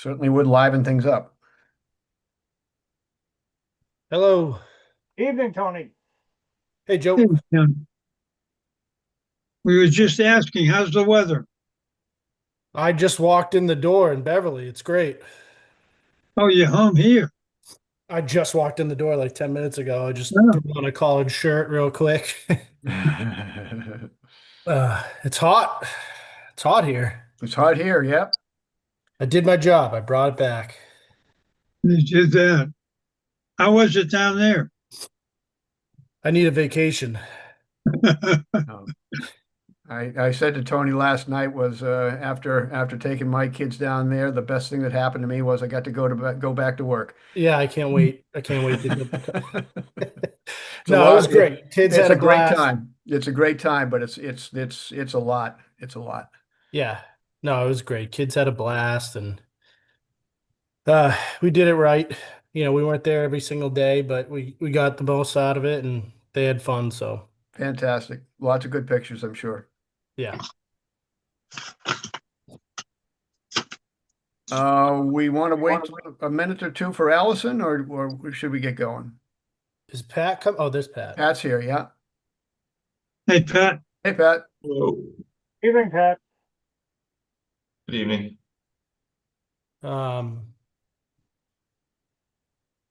Certainly would liven things up. Hello. Evening, Tony. Hey, Hey, Joe. Tim. We were just asking, how's the weather? I just walked in the door in Beverly. It's great. Oh, you're home here. I just walked in the door like 10 minutes ago. I just Oh, threw on a collared shirt real quick. It's hot. It's hot here. It's hot here, yep. I did my job. I brought it back. you did that. How was it down there? I need a vacation. Um, I said to Tony last night was after taking my kids down there, the best thing that happened to me was I got to go back to work. Yeah, I can't wait. I can't wait to get It's a No, it was lot. great. Kids It's had a a great blast. time. It's a great time, but it's a lot. It's a lot. Yeah. No, it was great. Kids had a blast and we did it right. We weren't there every single day, but we got the most out of it and they had fun, so Fantastic. Lots of good pictures, I'm sure. yeah. We want to wait a minute or two for Allison, or should we get going? Is Pat come? Oh, there's Pat. Pat's here, yeah. Hey, Pat. Hey, Pat. Hello. Evening, Pat. Good evening. Um,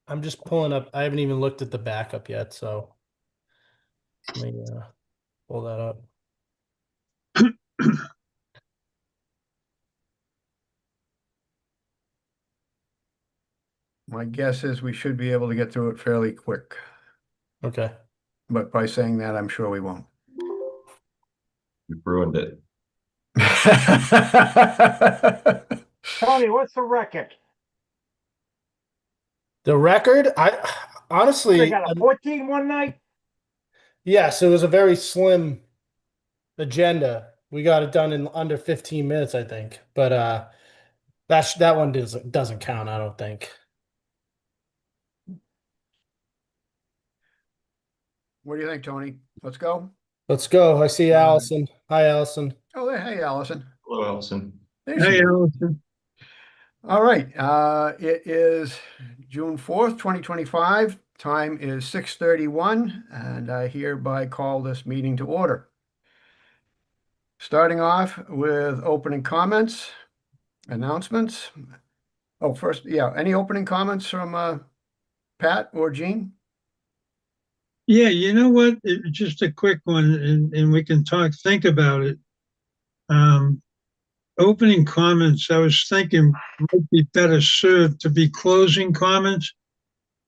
I'm just pulling up. I haven't even looked at the backup yet, so let me pull that up. My guess is we should be able to get through it fairly quick, Okay. but by saying that, I'm sure we won't. You've ruined it. Tony, what's the record? The record, I They honestly, got a 14 one night? yes, it was a very slim agenda. We got it done in under 15 minutes, I think. But that one doesn't count, I don't think. What do you think, Tony? Let's go. Let's go. I see All right. Allison. Hi, Allison. Oh, hey, Allison. Hello, Allison. There she Hey, is. Allison. All right. It is June 4th, 2025. Time is 6:31, and I hereby call this meeting to order. Starting off with opening comments, announcements. Oh, first, yeah, any opening comments from Pat or Jean? Yeah, you know what? Just a quick one, and we can think about it. Um, Opening comments, I was thinking might be better served to be closing comments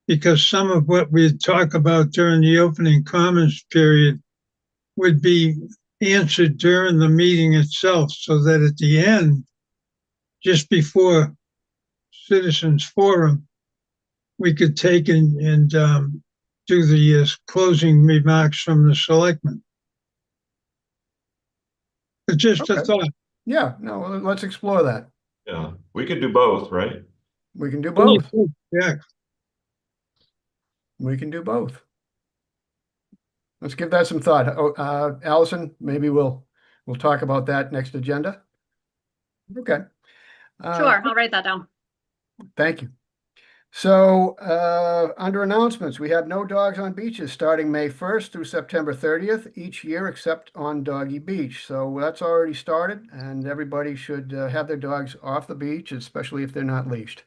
because some of what we talk about during the opening comments period would be answered during the meeting itself, so that at the end, just before citizens forum, we could take and do the closing remarks from the selectmen. But just a Okay. thought. Yeah, no, let's explore that. Yeah, we could do both, right? We can do both. Yeah, We can do both. Let's give that some thought. Oh, Allison, maybe we'll talk about that next agenda. Okay. Sure, I'll write that down. Thank you. So, under announcements, we have no dogs on beaches starting May 1st through September 30th each year except on Doggy Beach. So that's already started, and everybody should have their dogs off the beach, especially if they're not leashed.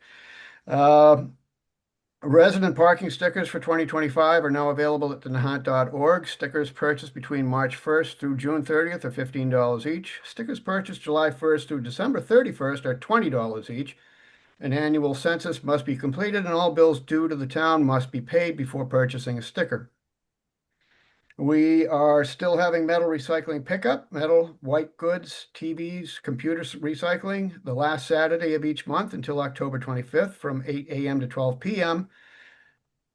Resident parking stickers for 2025 are now available at the Nahant.org. Stickers purchased between March 1st through June 30th are $15 each. Stickers purchased July 1st through December 31st are $20 each. An annual census must be completed and all bills due to the town must be paid before purchasing a sticker. We are still having metal recycling pickup, metal, white goods, TVs, computers recycling the last Saturday of each month until October 25th from 8 a.m. to 12 p.m.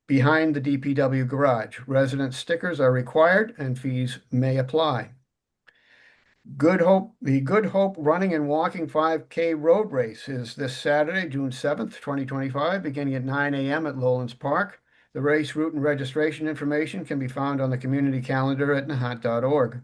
behind the DPW garage. Resident stickers are required and fees may apply. The Good Hope Running and Walking 5K Road Race is this Saturday, June 7th, 2025, beginning at 9 a.m. at Lowlands Park. The race route and registration information can be found on the community calendar at nahant.org.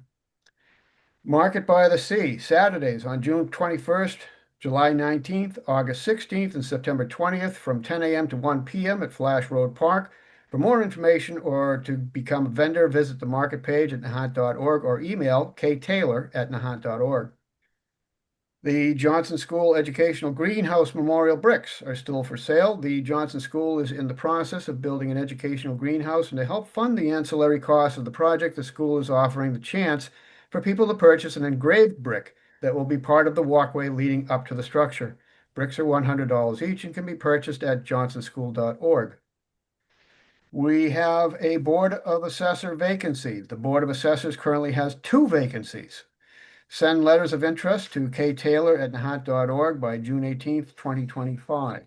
Market by the Sea, Saturdays on June 21st July 19th, August 16th, and September 20th from 10 a.m. to 1 p.m. at Flash Road Park. For more information or to become a vendor, visit the market page at nahant.org or email ktaylor@nahant.org. The Johnson School Educational Greenhouse Memorial Bricks are still for sale. The Johnson School is in the process of building an educational greenhouse, and to help fund the ancillary costs of the project, the school is offering the chance for people to purchase an engraved brick that will be part of the walkway leading up to the structure. Bricks are $100 each and can be purchased at johnsonschool.org. We have a Board of Assessor vacancy. The Board of Assessors currently has 2 vacancies. Send letters of interest to ktaylor@nahant.org by June 18th, 2025.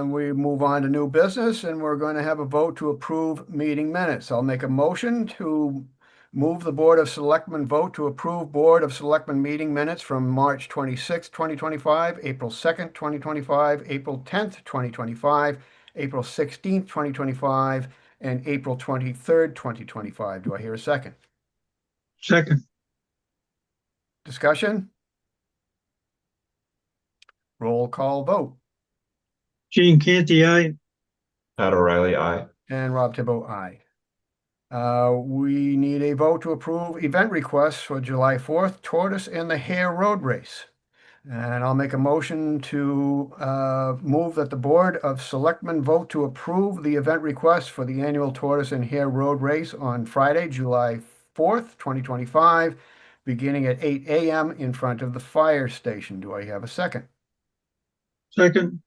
We move on to new business, and we're going to have a vote to approve meeting minutes. I'll make a motion to move the Board of Selectmen vote to approve Board of Selectmen meeting minutes from March 26th, 2025, April 2nd, 2025, April 10th, 2025, April 16th, 2025, and April 23rd, 2025. Do I hear a second? Second. Discussion? Roll call vote. Gene Canty, aye. Pat O'Reilly, aye. And Rob Tibbo, aye. We need a vote to approve event requests for July 4th, Tortoise and the Hare Road Race. And I'll make a motion to move that the Board of Selectmen vote to approve the event request for the annual Tortoise and Hare Road Race on Friday, July 4th, 2025, beginning at 8 a.m. in front of the fire station. Do I have a second? Second.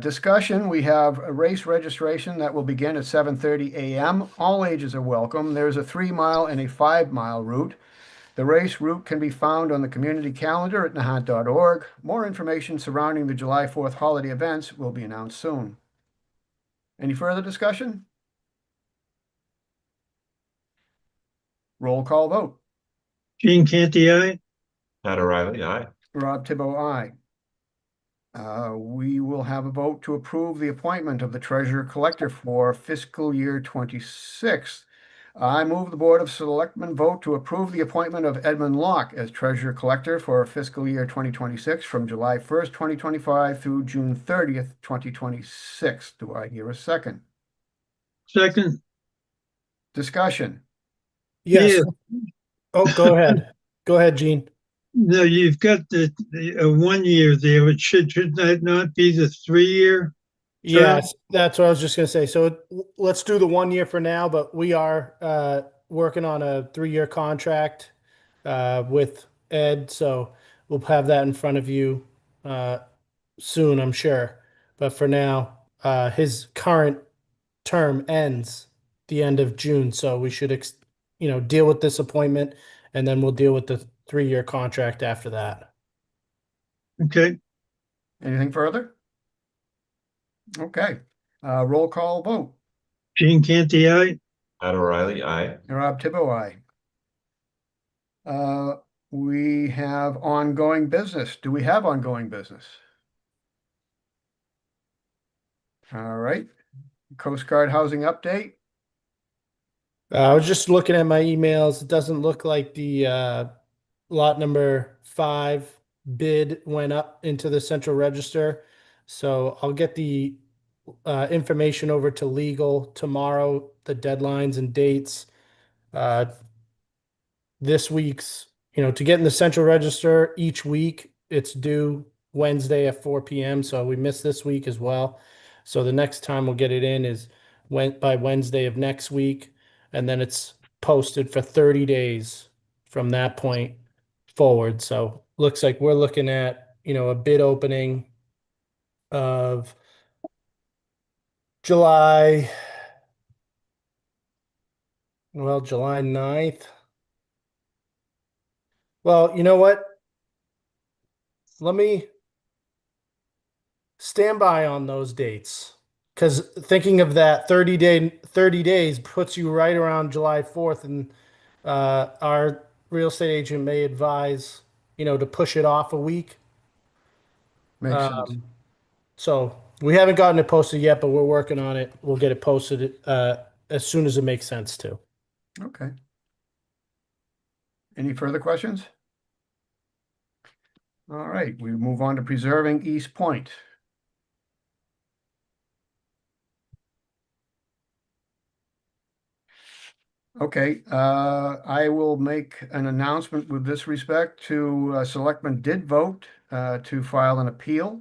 Discussion, we have a race registration that will begin at 7:30 a.m. All ages are welcome. There's a 3-mile and a 5-mile route. The race route can be found on the community calendar at nahant.org. More information surrounding the July 4th holiday events will be announced soon. Any further discussion? Roll call vote. Gene Canty, aye. Pat O'Reilly, aye. Rob Tibbo, aye. We will have a vote to approve the appointment of the treasurer collector for fiscal year 26. I move the Board of Selectmen vote to approve the appointment of Edmund Locke as treasurer collector for fiscal year 2026 from July 1st, 2025 through June 30th, 2026. Do I hear a second? Second. Discussion. Yes. Yeah. Oh, go ahead. Go ahead, Gene. No, you've got the 1 year there. It should that not be the 3-year? Yes, that's what I was just gonna say. So let's do the 1 year for now, but we are working on a 3-year contract with Ed, so we'll have that in front of you soon, I'm sure. But for now, his current term ends the end of June, so we should deal with this appointment, and then we'll deal with the 3-year contract after that. Okay. Anything further? Okay. Roll call vote. Gene Canty, aye. Pat O'Reilly, aye. Rob Tibbo, aye. We have ongoing business. Do we have ongoing business? All right. Coast Guard housing update. I was just looking at my emails. It doesn't look like the lot number 5 bid went up into the central register. So I'll get the information over to legal tomorrow, the deadlines and dates. This week's, to get in the central register each week, it's due Wednesday at 4 p.m. So we missed this week as well. So the next time we'll get it in is by Wednesday of next week. And then it's posted for 30 days from that point forward. So looks like we're looking at, a bid opening of July 9th. Well, you know what? Let me stand by on those dates, because thinking of that 30 days puts you right around July 4th, and our real estate agent may advise, to push it off a week. Makes sense. So we haven't gotten it posted yet, but we're working on it. We'll get it posted as soon as it makes sense to. Okay. Any further questions? All right, we move on to preserving East Point. Okay, I will make an announcement with this respect to Selectmen did vote to file an appeal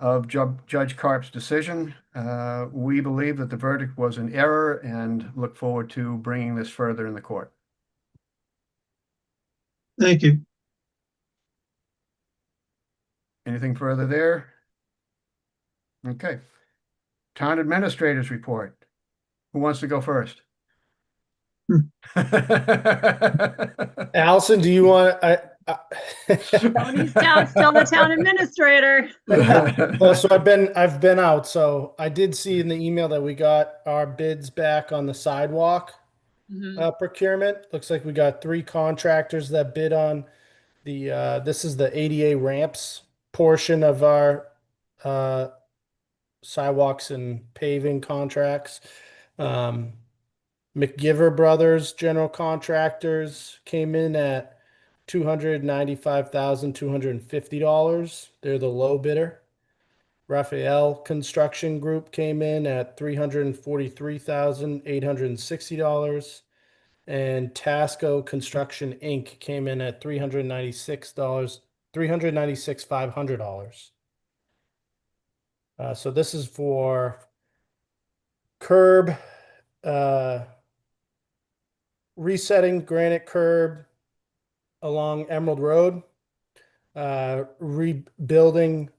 of Judge Carp's decision. We believe that the verdict was an error and look forward to bringing this further in the court. Thank you. Anything further there? Okay. Town administrators report. Who wants to go first? Allison, do you want? Tony's still the town administrator. Well, so I've been out. So I did see in the email that we got our bids back on the sidewalk Mhm. procurement. Looks like we got 3 contractors that bid on the this is the ADA ramps portion of our uh sidewalks and paving contracts. Um, McGiver Brothers General Contractors came in at $295,250. They're the low bidder. Raphael Construction Group came in at $343,860. And Tasco Construction Inc. came in at $396,500. So this is for curb, uh, resetting granite curb along Emerald Road, rebuilding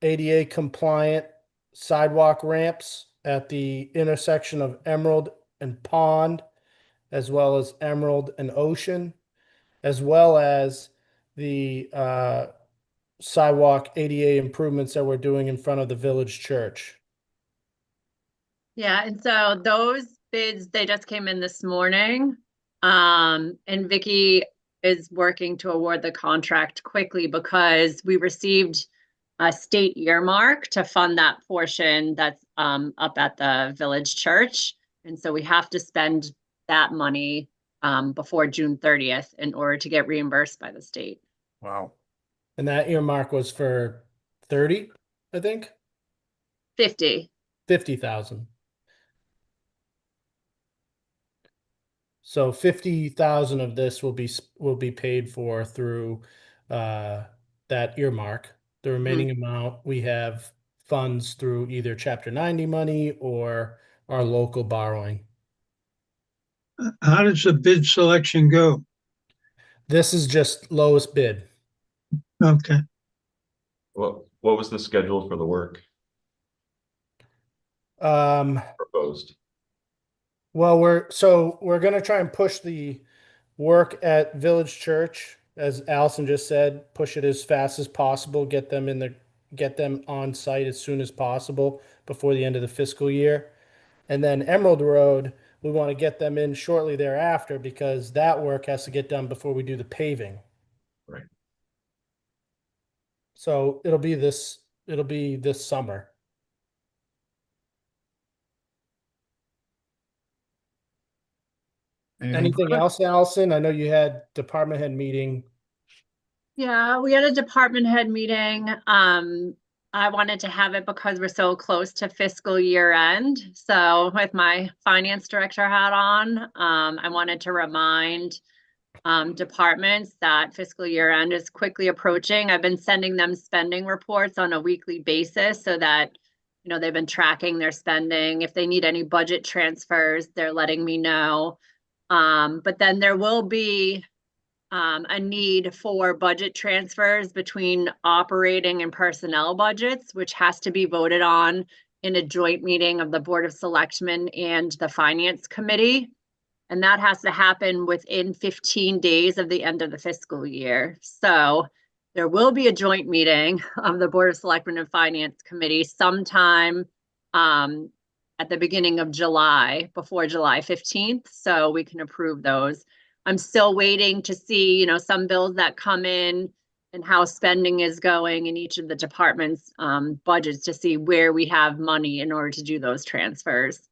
ADA compliant sidewalk ramps at the intersection of Emerald and Pond, as well as Emerald and Ocean, as well as the sidewalk ADA improvements that we're doing in front of the village church. Yeah, and so those bids, they just came in this morning. And Vicky is working to award the contract quickly because we received a state earmark to fund that portion that's up at the village church. And so we have to spend that money before June 30th in order to get reimbursed by the state. Wow. And that earmark was for 30, I think, 50. 50,000. So 50,000 of this will be paid for through that earmark. The remaining amount, we have funds through either Chapter 90 money or our local borrowing. How does the bid selection go? This is just lowest bid. Okay. What was the schedule for the work Um, proposed? well, we're gonna try and push the work at Village Church, as Allison just said, push it as fast as possible, get them on site as soon as possible before the end of the fiscal year. And then Emerald Road, we want to get them in shortly thereafter because that work has to get done before we do the paving. Right. So it'll be this summer. Anything further? else, Allison? I know you had department head meeting. Yeah, we had a department head meeting. I wanted to have it because we're so close to fiscal year end. So with my finance director hat on, I wanted to remind departments that fiscal year end is quickly approaching. I've been sending them spending reports on a weekly basis so that, you know, they've been tracking their spending. If they need any budget transfers, they're letting me know. But then there will be a need for budget transfers between operating and personnel budgets, which has to be voted on in a joint meeting of the Board of Selectmen and the Finance Committee. And that has to happen within 15 days of the end of the fiscal year. So there will be a joint meeting of the Board of Selectmen and Finance Committee sometime at the beginning of July, before July 15th, so we can approve those. I'm still waiting to see, you know, some bills that come in and how spending is going in each of the departments' budgets to see where we have money in order to do those transfers.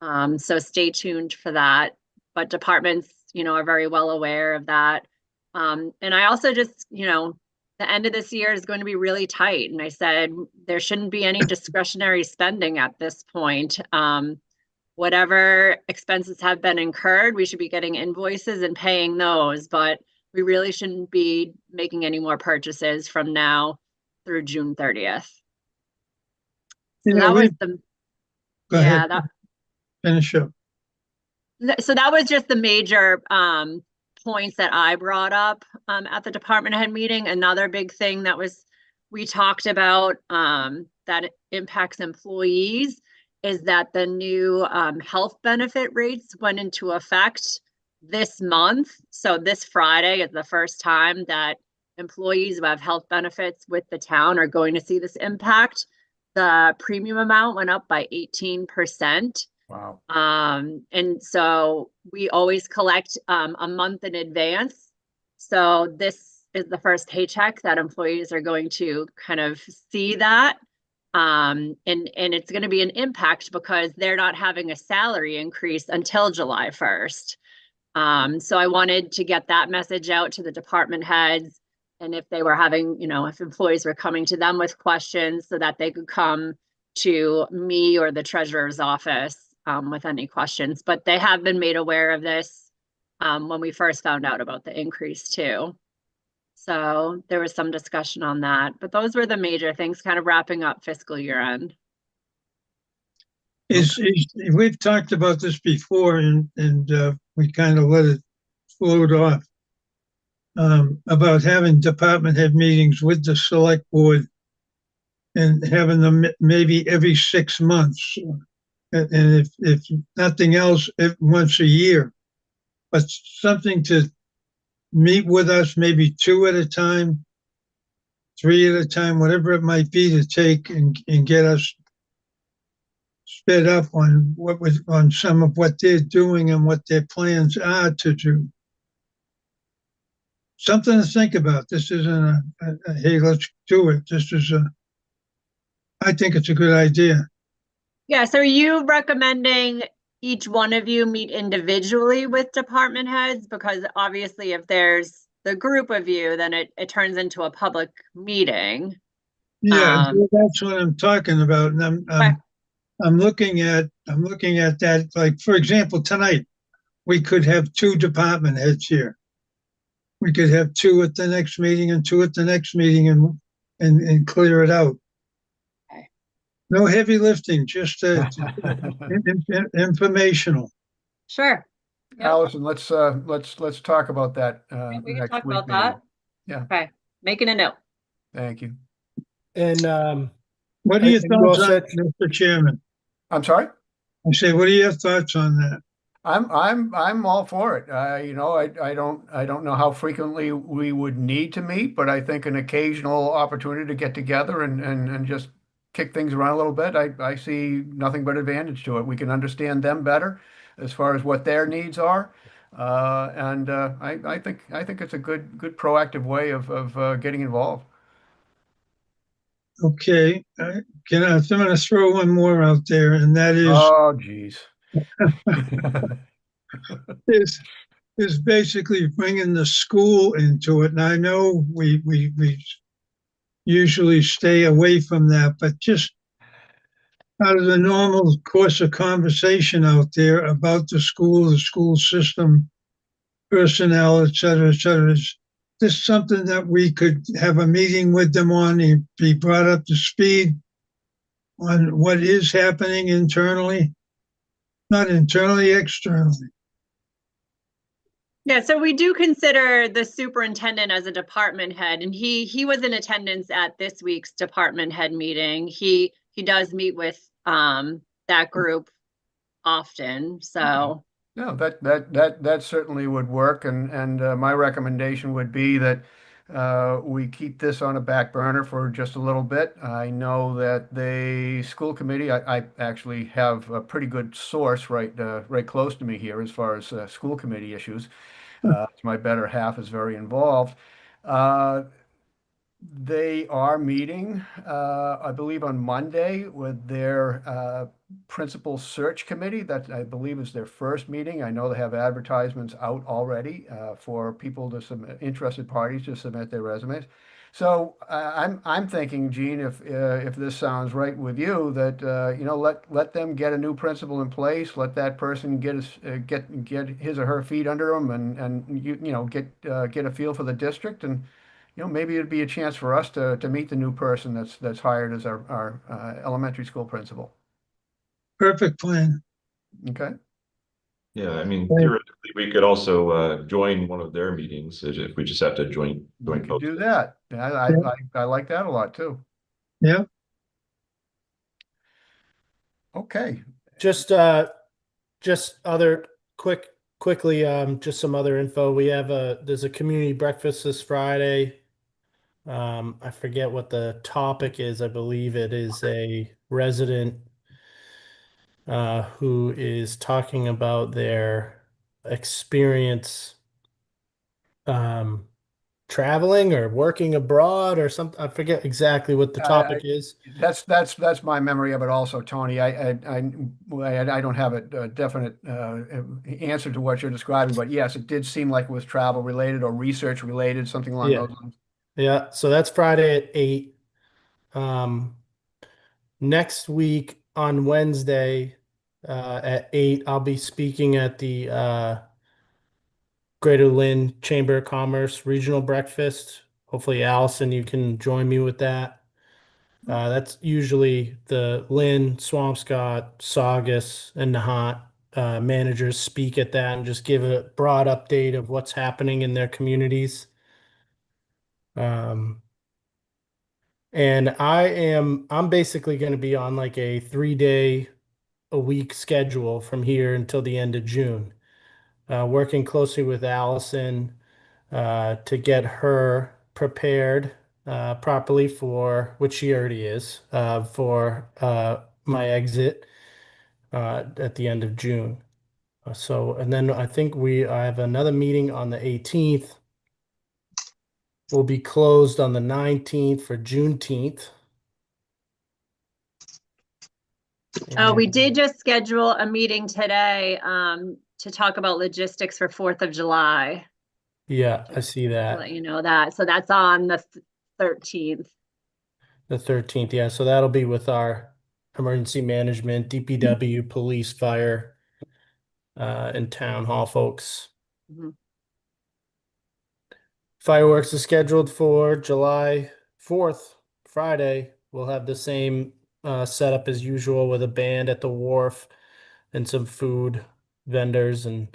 So stay tuned for that. But departments, you know, are very well aware of that. And I also just, the end of this year is going to be really tight. And I said, there shouldn't be any discretionary spending at this point. Whatever expenses have been incurred, we should be getting invoices and paying those, but we really shouldn't be making any more purchases from now through June 30th. You So know, that was go yeah, ahead, finish up. so that was just the major points that I brought up at the department head meeting. Another big thing that we talked about that impacts employees is that the new health benefit rates went into effect this month. So this Friday is the first time that employees who have health benefits with the town are going to see this impact. The premium amount went up by 18%. Wow. And so we always collect a month in advance. So this is the first paycheck that employees are going to kind of see that. And it's going to be an impact because they're not having a salary increase until July 1st. So I wanted to get that message out to the department heads. And if they were having, if employees were coming to them with questions so that they could come to me or the treasurer's office with any questions, but they have been made aware of this when we first found out about the increase too. So there was some discussion on that, but those were the major things kind of wrapping up fiscal year end. We've talked about this before and we kind of let it float off about having department head meetings with the select board and having them maybe every 6 months. And if nothing else, once a year, but something to meet with us, maybe 2 at a time, 3 at a time, whatever it might be, to take and get us sped up on on some of what they're doing and what their plans are to do. Something to think about. This isn't a hey, let's do it. I think it's a good idea. Yeah, so are you recommending each one of you meet individually with department heads? Because obviously if there's the group of you, then it turns into a public meeting. Yeah, that's what I'm talking about. And Okay. I'm looking at that. Like, for example, tonight we could have 2 department heads here. We could have 2 at the next meeting and 2 at the next meeting and clear it out. Okay. No heavy lifting, just informational. Sure. Yep. Allison, let's talk about that We can next talk week about maybe. that. Yeah. Okay, making a note. Thank you. And What are your you all thoughts on set? that, Mr. Chairman? I'm sorry? I say, what are your thoughts on that? I'm all for it. I don't know how frequently we would need to meet, but I think an occasional opportunity to get together and just kick things around a little bit, I see nothing but advantage to it. We can understand them better as far as what their needs are. I think it's a good proactive way of getting involved. Okay, I'm going to throw one more out there, and that Oh, geez. is is basically bringing the school into it. And I know we usually stay away from that, but just out of the normal course of conversation out there about the school system, personnel, et cetera, is this something that we could have a meeting with them on and be brought up to speed on what is happening internally? Not internally, externally. Yeah, so we do consider the superintendent as a department head, and he was in attendance at this week's department head meeting. He does meet with that group often, so. No, that certainly would work, and my recommendation would be that we keep this on a back burner for just a little bit. I know that the school committee, I actually have a pretty good source right close to me here as far as school committee issues. My better half is very involved. They are meeting, I believe, on Monday with their principal search committee. That I believe is their first meeting. I know they have advertisements out already for people to submit, interested parties to submit their resumes. So I'm thinking, Gene, if this sounds right with you, that let them get a new principal in place, let that person get his or her feet under them, and get a feel for the district, and maybe it'd be a chance for us to meet the new person that's hired as our elementary school principal. Perfect plan. Okay, Yeah, I mean, Right. theoretically, we could also join one of their meetings if we just have to join we could both. do that. I like that a lot too. Yeah. Okay, Just other quickly, just some other info. There's a community breakfast this Friday. I forget what the topic is. I believe it is a resident who is talking about their experience um, traveling or working abroad or something. I forget exactly what the I, topic is. that's my memory of it also, Tony. I don't have a definite answer to what you're describing, but yes, it did seem like it was travel related or research related, something along Yeah, those lines. yeah. So that's Friday at 8. Um, Next week on Wednesday at 8, I'll be speaking at the Greater Lynn Chamber of Commerce Regional Breakfast. Hopefully, Allison, you can join me with that. That's usually the Lynn, Swampscott, Saugus, and Nahant managers speak at that and just give a broad update of what's happening in their communities. Um, and I'm basically going to be on like a 3 day a week schedule from here until the end of June, working closely with Allison to get her prepared properly for, which she already is, for my exit at the end of June. And then I have another meeting on the 18th. We'll be closed on the 19th for Juneteenth. Oh, we And did just schedule a meeting today, to talk about logistics for 4th of July. yeah, I see To that. let you know that. So that's on the 13th. The 13th, yeah. So that'll be with our emergency management, DPW, police, fire, and town hall folks. Mhm. Fireworks is scheduled for July 4th, Friday. We'll have the same setup as usual with a band at the wharf and some food vendors, and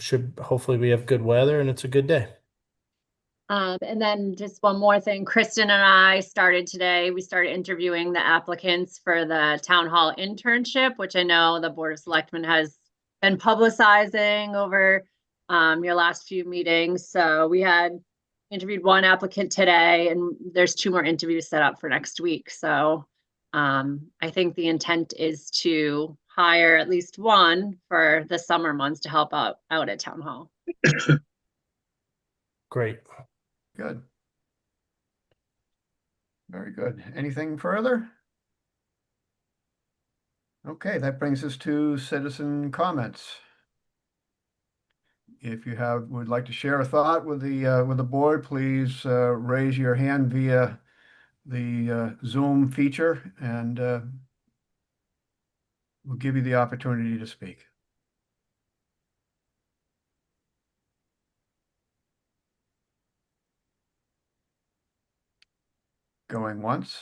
should hopefully we have good weather and it's a good day. And then just one more thing, Kristen and I started today, we started interviewing the applicants for the town hall internship, which I know the Board of Selectmen has been publicizing over your last few meetings. So we had interviewed one applicant today and there's 2 more interviews set up for next week. So I think the intent is to hire at least one for the summer months to help out at town hall. Great. Good. Very good. Anything further? Okay, that brings us to citizen comments. If you would like to share a thought with the board, please raise your hand via the Zoom feature, and we'll give you the opportunity to speak. Going once,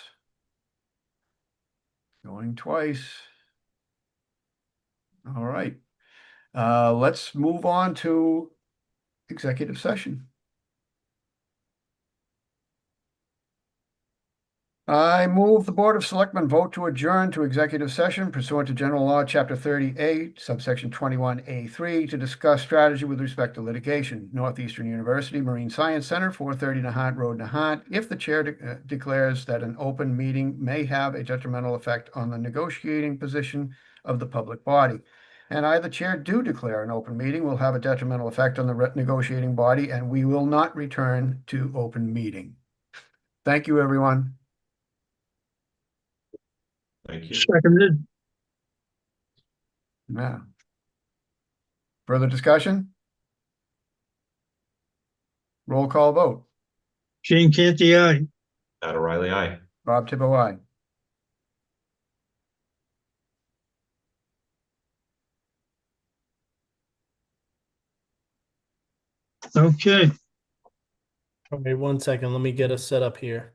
going twice. All right. Let's move on to executive session. I move the Board of Selectmen vote to adjourn to executive session pursuant to General Law, Chapter 38, subsection 21A3, to discuss strategy with respect to litigation. Northeastern University Marine Science Center, 430 Nahant Road, Nahant. If the chair declares that an open meeting may have a detrimental effect on the negotiating position of the public body, and I, the chair, do declare an open meeting will have a detrimental effect on the negotiating body, and we will not return to open meeting. Thank you, everyone. Thank you. Seconded. Yeah. Further discussion? Roll call vote. Gene Canty, aye. Pat O'Reilly, aye. Rob Tibble, aye. Okay. Okay, 1 second. Let me get us set up here.